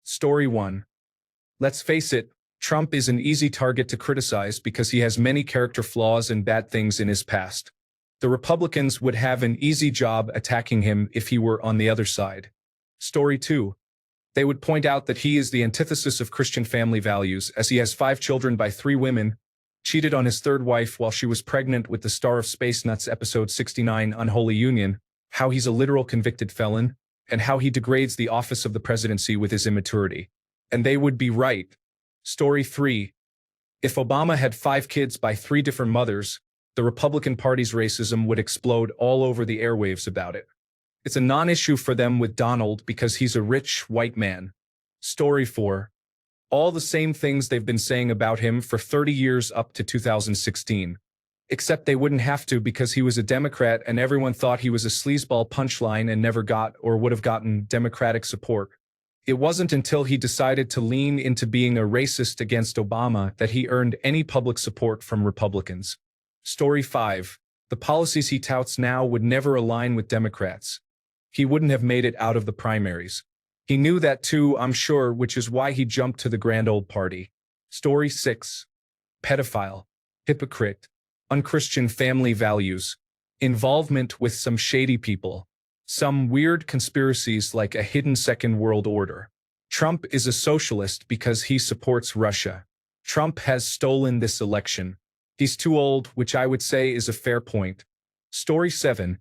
Story 1. Let's face it, Trump is an easy target to criticize because he has many character flaws and bad things in his past. The Republicans would have an easy job attacking him if he were on the other side. Story 2. They would point out that he is the antithesis of Christian family values, as he has 5 children by 3 women, cheated on his 3rd wife while she was pregnant with the star of Space Nuts episode 69 Unholy Union, how he's a literal convicted felon, and how he degrades the office of the presidency with his immaturity. And they would be right. Story 3. If Obama had 5 kids by 3 different mothers, the Republican Party's racism would explode all over the airwaves about it. It's a non-issue for them with Donald because he's a rich, white man. Story 4. All the same things they've been saying about him for 30 years up to 2016. Except they wouldn't have to because he was a Democrat and everyone thought he was a sleazeball punchline and never got or would have gotten Democratic support. It wasn't until he decided to lean into being a racist against Obama that he earned any public support from Republicans. Story 5. The policies he touts now would never align with Democrats. He wouldn't have made it out of the primaries. He knew that too, I'm sure, which is why he jumped to the grand old party. Story 6. Pedophile. Hypocrite. Unchristian family values. Involvement with some shady people. Some weird conspiracies like a hidden second world order. Trump is a socialist because he supports Russia. Trump has stolen this election. He's too old, which I would say is a fair point. Story 7.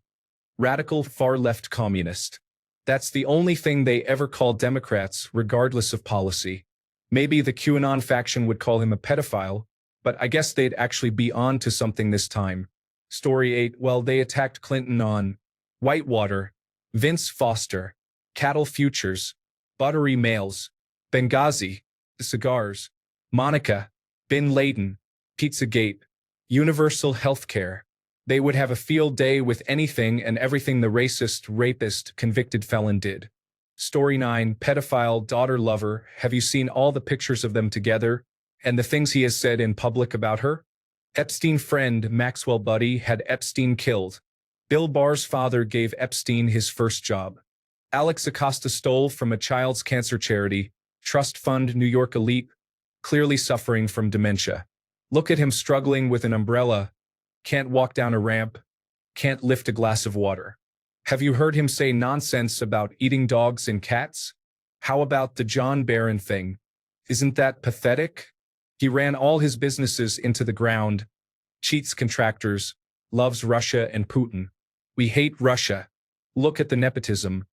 Radical far-left communist. That's the only thing they ever call Democrats, regardless of policy. Maybe the QAnon faction would call him a pedophile, but I guess they'd actually be on to something this time. Story 8. Well, they attacked Clinton on Whitewater, Vince Foster, Cattle Futures, Buttery Mails, Benghazi, cigars, Monica, Bin Laden, Pizzagate, Universal Healthcare. They would have a field day with anything and everything the racist, rapist, convicted felon did. Story 9. Pedophile, daughter lover. Have you seen all the pictures of them together? And the things he has said in public about her? Epstein friend, Maxwell Buddy, had Epstein killed. Bill Barr's father gave Epstein his first job. Alex Acosta stole from a child's cancer charity, trust fund New York elite, clearly suffering from dementia. Look at him struggling with an umbrella, can't walk down a ramp, can't lift a glass of water. Have you heard him say nonsense about eating dogs and cats? How about the John Barron thing? Isn't that pathetic? He ran all his businesses into the ground, cheats contractors, loves Russia and Putin. We hate Russia. Look at the nepotism.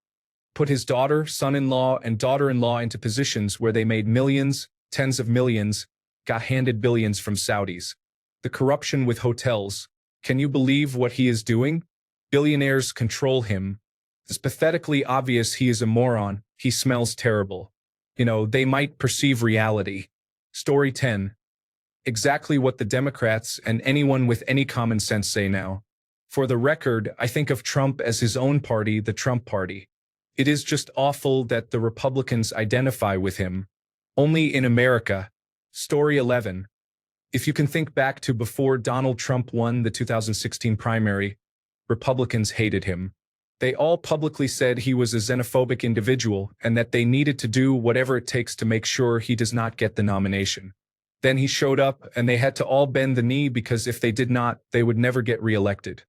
Put his daughter, son-in-law, and daughter-in-law into positions where they made millions, tens of millions, got handed billions from Saudis. The corruption with hotels. Can you believe what he is doing? Billionaires control him. It's pathetically obvious he is a moron. He smells terrible. They might perceive reality. Story 10. Exactly what the Democrats and anyone with any common sense say now. For the record, I think of Trump as his own party, the Trump Party. It is just awful that the Republicans identify with him. Only in America. Story 11. If you can think back to before Donald Trump won the 2016 primary, Republicans hated him. They all publicly said he was a xenophobic individual and that they needed to do whatever it takes to make sure he does not get the nomination. Then he showed up and they had to all bend the knee because if they did not, they would never get reelected.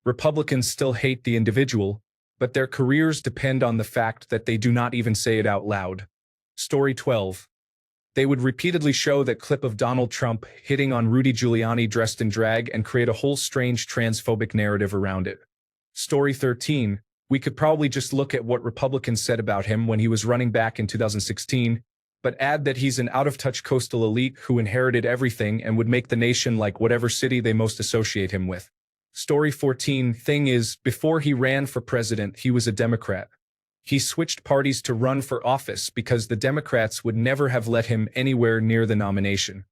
Republicans still hate the individual, but their careers depend on the fact that they do not even say it out loud. Story 12. They would repeatedly show that clip of Donald Trump hitting on Rudy Giuliani dressed in drag and create a whole strange transphobic narrative around it. Story 13. We could probably just look at what Republicans said about him when he was running back in 2016, but add that he's an out-of-touch coastal elite who inherited everything and would make the nation like whatever city they most associate him with. Story 14. Thing is, before he ran for president, he was a Democrat. He switched parties to run for office because the Democrats would never have let him anywhere near the nomination.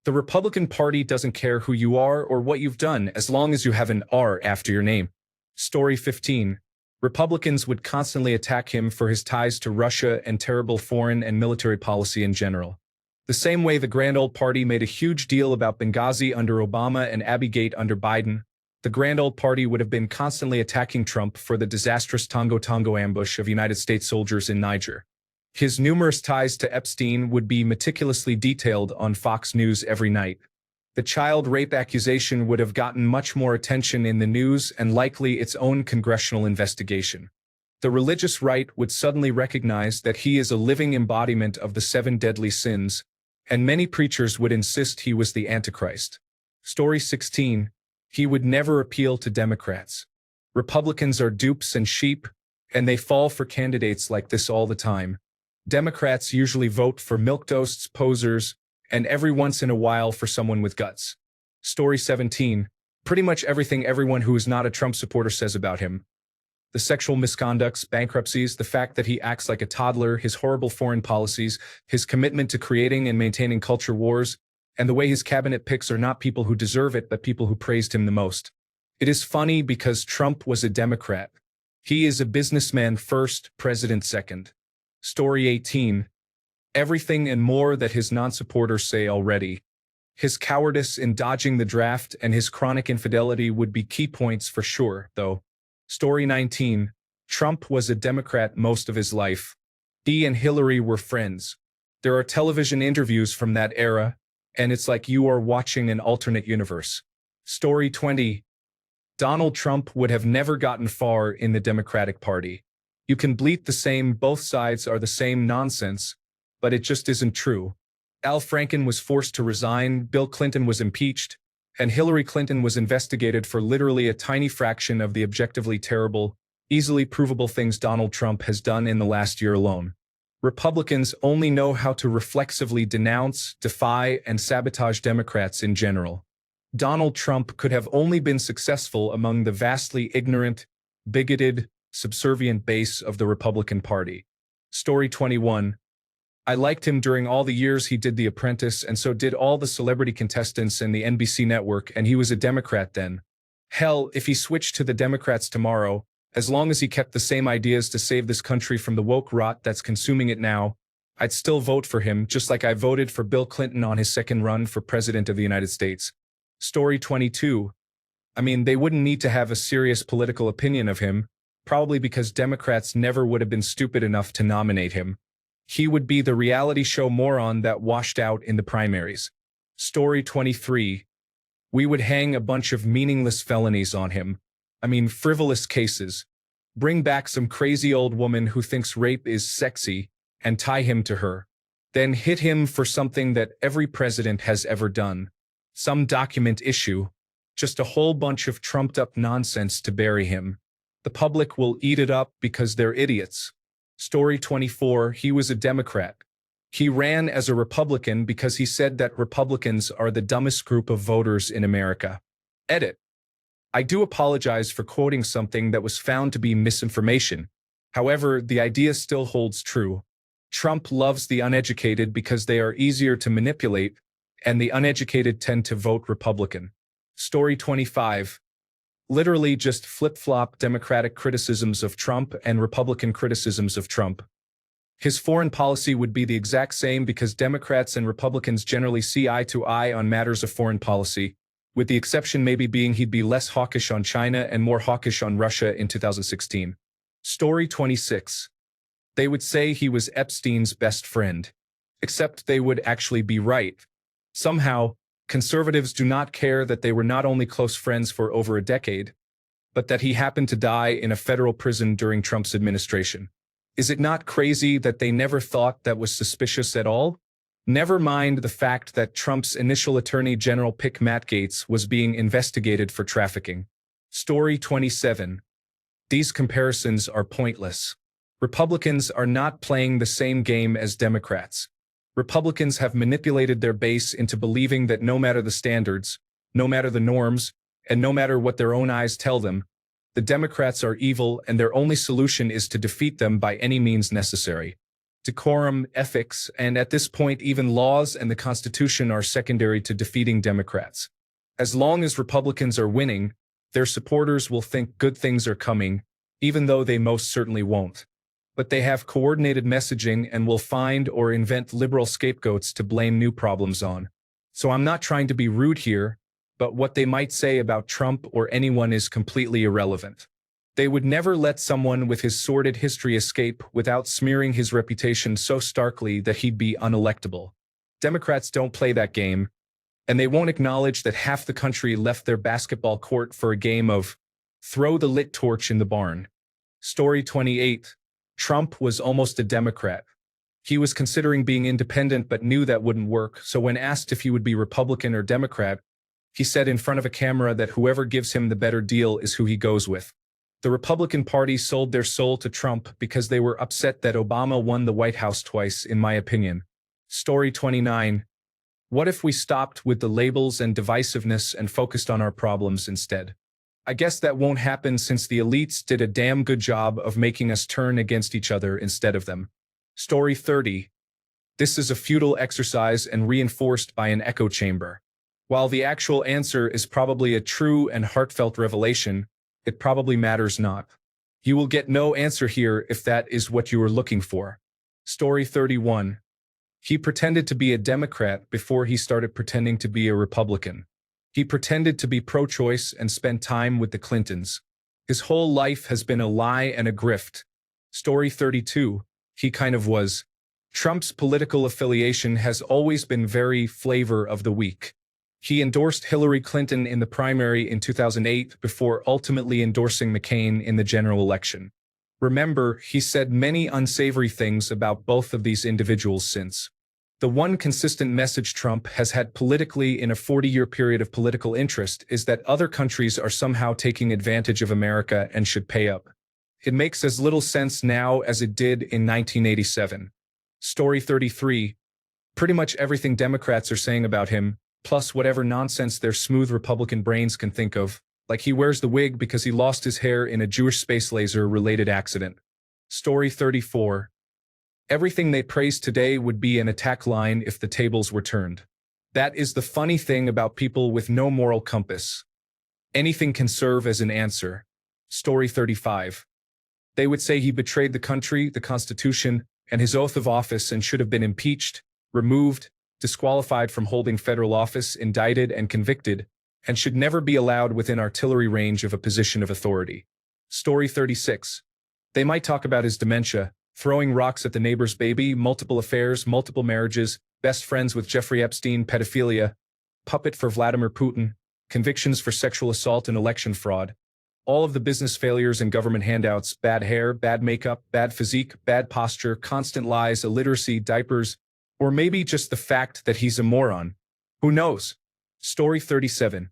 The Republican Party doesn't care who you are or what you've done as long as you have an R after your name. Story 15. Republicans would constantly attack him for his ties to Russia and terrible foreign and military policy in general. The same way the Grand Old Party made a huge deal about Benghazi under Obama and Abbygate under Biden, the Grand Old Party would have been constantly attacking Trump for the disastrous Tongo Tongo ambush of United States soldiers in Niger. His numerous ties to Epstein would be meticulously detailed on Fox News every night. The child rape accusation would have gotten much more attention in the news and likely its own congressional investigation. The religious right would suddenly recognize that he is a living embodiment of the 7 deadly sins, and many preachers would insist he was the Antichrist. Story 16. He would never appeal to Democrats. Republicans are dupes and sheep, and they fall for candidates like this all the time. Democrats usually vote for milquetoasts, posers, and every once in a while for someone with guts. Story 17. Pretty much everything everyone who is not a Trump supporter says about him. The sexual misconducts, bankruptcies, the fact that he acts like a toddler, his horrible foreign policies, his commitment to creating and maintaining culture wars, and the way his cabinet picks are not people who deserve it, but people who praised him the most. It is funny because Trump was a Democrat. He is a businessman first, president second. Story 18. Everything and more that his non-supporters say already. His cowardice in dodging the draft and his chronic infidelity would be key points for sure, though. Story 19. Trump was a Democrat most of his life. He and Hillary were friends. There are television interviews from that era, and it's like you are watching an alternate universe. Story 20. Donald Trump would have never gotten far in the Democratic Party. You can bleat the same, both sides are the same nonsense, but it just isn't true. Al Franken was forced to resign, Bill Clinton was impeached, and Hillary Clinton was investigated for literally a tiny fraction of the objectively terrible, easily provable things Donald Trump has done in the last year alone. Republicans only know how to reflexively denounce, defy, and sabotage Democrats in general. Donald Trump could have only been successful among the vastly ignorant, bigoted, subservient base of the Republican Party. Story 21. I liked him during all the years he did The Apprentice, and so did all the celebrity contestants in the NBC network, and he was a Democrat then. Hell, if he switched to the Democrats tomorrow, as long as he kept the same ideas to save this country from the woke rot that's consuming it now, I'd still vote for him, just like I voted for Bill Clinton on his second run for President of the United States. Story 22. I mean, they wouldn't need to have a serious political opinion of him, probably because Democrats never would have been stupid enough to nominate him. He would be the reality show moron that washed out in the primaries. Story 23. We would hang a bunch of meaningless felonies on him. I mean, frivolous cases. Bring back some crazy old woman who thinks rape is sexy and tie him to her. Then hit him for something that every president has ever done. Some document issue. Just a whole bunch of trumped-up nonsense to bury him. The public will eat it up because they're idiots. Story 24. He was a Democrat. He ran as a Republican because he said that Republicans are the dumbest group of voters in America. Edit. I do apologize for quoting something that was found to be misinformation. However, the idea still holds true. Trump loves the uneducated because they are easier to manipulate, and the uneducated tend to vote Republican. Story 25. Literally just flip-flop Democratic criticisms of Trump and Republican criticisms of Trump. His foreign policy would be the exact same because Democrats and Republicans generally see eye to eye on matters of foreign policy, with the exception maybe being he'd be less hawkish on China and more hawkish on Russia in 2016. Story 26. They would say he was Epstein's best friend. Except they would actually be right. Somehow, conservatives do not care that they were not only close friends for over a decade, but that he happened to die in a federal prison during Trump's administration. Is it not crazy that they never thought that was suspicious at all? Never mind the fact that Trump's initial attorney general pick Matt Gaetz was being investigated for trafficking. Story 27. These comparisons are pointless. Republicans are not playing the same game as Democrats. Republicans have manipulated their base into believing that no matter the standards, no matter the norms, and no matter what their own eyes tell them, the Democrats are evil and their only solution is to defeat them by any means necessary. Decorum, ethics, and at this point even laws and the Constitution are secondary to defeating Democrats. As long as Republicans are winning, their supporters will think good things are coming, even though they most certainly won't. But they have coordinated messaging and will find or invent liberal scapegoats to blame new problems on. So I'm not trying to be rude here, but what they might say about Trump or anyone is completely irrelevant. They would never let someone with his sordid history escape without smearing his reputation so starkly that he'd be unelectable. Democrats don't play that game, and they won't acknowledge that half the country left their basketball court for a game of throw the lit torch in the barn. Story 28. Trump was almost a Democrat. He was considering being independent but knew that wouldn't work, so when asked if he would be Republican or Democrat, he said in front of a camera that whoever gives him the better deal is who he goes with. The Republican Party sold their soul to Trump because they were upset that Obama won the White House twice, in my opinion. Story 29. What if we stopped with the labels and divisiveness and focused on our problems instead? I guess that won't happen since the elites did a damn good job of making us turn against each other instead of them. Story 30. This is a futile exercise and reinforced by an echo chamber. While the actual answer is probably a true and heartfelt revelation, it probably matters not. You will get no answer here if that is what you are looking for. Story 31. He pretended to be a Democrat before he started pretending to be a Republican. He pretended to be pro-choice and spent time with the Clintons. His whole life has been a lie and a grift. Story 32. He kind of was. Trump's political affiliation has always been very flavor of the week. He endorsed Hillary Clinton in the primary in 2008 before ultimately endorsing McCain in the general election. Remember, he said many unsavory things about both of these individuals since. The one consistent message Trump has had politically in a 40-year period of political interest is that other countries are somehow taking advantage of America and should pay up. It makes as little sense now as it did in 1987. Story 33. Pretty much everything Democrats are saying about him, plus whatever nonsense their smooth Republican brains can think of, like he wears the wig because he lost his hair in a Jewish space laser-related accident. Story 34. Everything they praise today would be an attack line if the tables were turned. That is the funny thing about people with no moral compass. Anything can serve as an answer. Story 35. They would say he betrayed the country, the Constitution, and his oath of office and should have been impeached, removed, disqualified from holding federal office, indicted and convicted, and should never be allowed within artillery range of a position of authority. Story 36. They might talk about his dementia, throwing rocks at the neighbor's baby, multiple affairs, multiple marriages, best friends with Jeffrey Epstein, pedophilia, puppet for Vladimir Putin, convictions for sexual assault and election fraud, all of the business failures and government handouts, bad hair, bad makeup, bad physique, bad posture, constant lies, illiteracy, diapers, or maybe just the fact that he's a moron. Who knows? Story 37.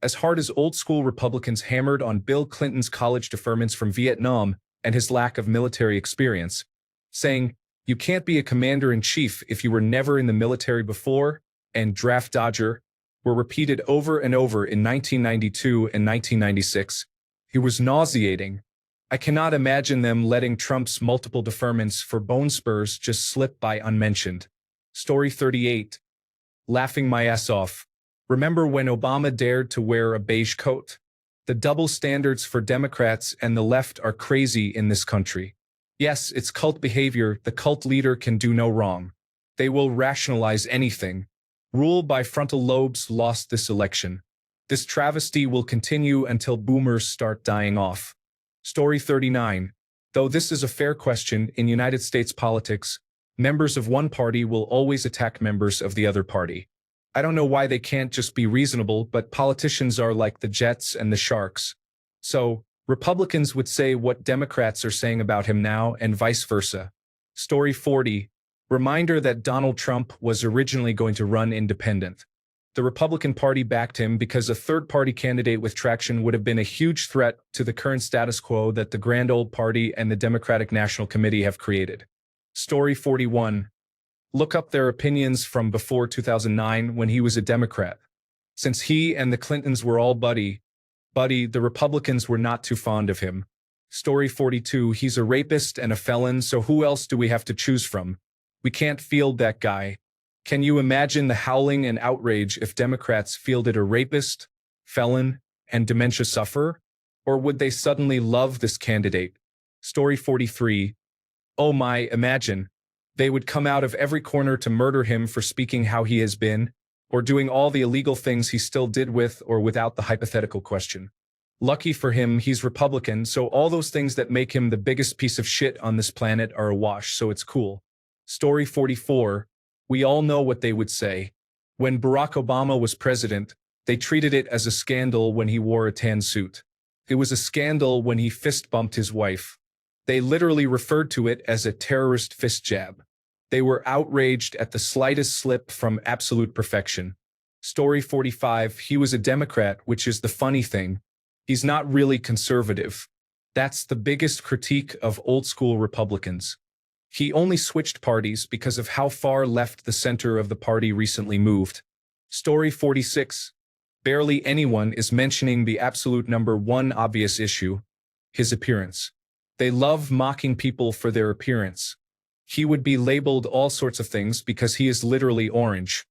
As hard as old-school Republicans hammered on Bill Clinton's college deferments from Vietnam and his lack of military experience, saying, you can't be a commander-in-chief if you were never in the military before, and draft dodger, were repeated over and over in 1992 and 1996. It was nauseating. I cannot imagine them letting Trump's multiple deferments for bone spurs just slip by unmentioned. Story 38. Laughing my ass off. Remember when Obama dared to wear a beige coat? The double standards for Democrats and the left are crazy in this country. Yes, it's cult behavior. The cult leader can do no wrong. They will rationalize anything. Rule by frontal lobes lost this election. This travesty will continue until boomers start dying off. Story 39. Though this is a fair question, in United States politics, members of one party will always attack members of the other party. I don't know why they can't just be reasonable, but politicians are like the Jets and the Sharks. So, Republicans would say what Democrats are saying about him now and vice versa. Story 40. Reminder that Donald Trump was originally going to run independent. The Republican Party backed him because a third-party candidate with traction would have been a huge threat to the current status quo that the grand old party and the Democratic National Committee have created. Story 41. Look up their opinions from before 2009 when he was a Democrat. Since he and the Clintons were all buddy, the Republicans were not too fond of him. Story 42. He's a rapist and a felon, so who else do we have to choose from? We can't field that guy. Can you imagine the howling and outrage if Democrats fielded a rapist, felon, and dementia sufferer? Or would they suddenly love this candidate? Story 43. Oh my, imagine. They would come out of every corner to murder him for speaking how he has been, or doing all the illegal things he still did with or without the hypothetical question. Lucky for him, he's Republican, so all those things that make him the biggest piece of shit on this planet are a wash, so it's cool. Story 44. We all know what they would say. When Barack Obama was president, they treated it as a scandal when he wore a tan suit. It was a scandal when he fist bumped his wife. They literally referred to it as a terrorist fist jab. They were outraged at the slightest slip from absolute perfection. Story 45. He was a Democrat, which is the funny thing. He's not really conservative. That's the biggest critique of old-school Republicans. He only switched parties because of how far left the center of the party recently moved. Story 46. Barely anyone is mentioning the absolute number one obvious issue: his appearance. They love mocking people for their appearance. He would be labeled all sorts of things because he is literally orange.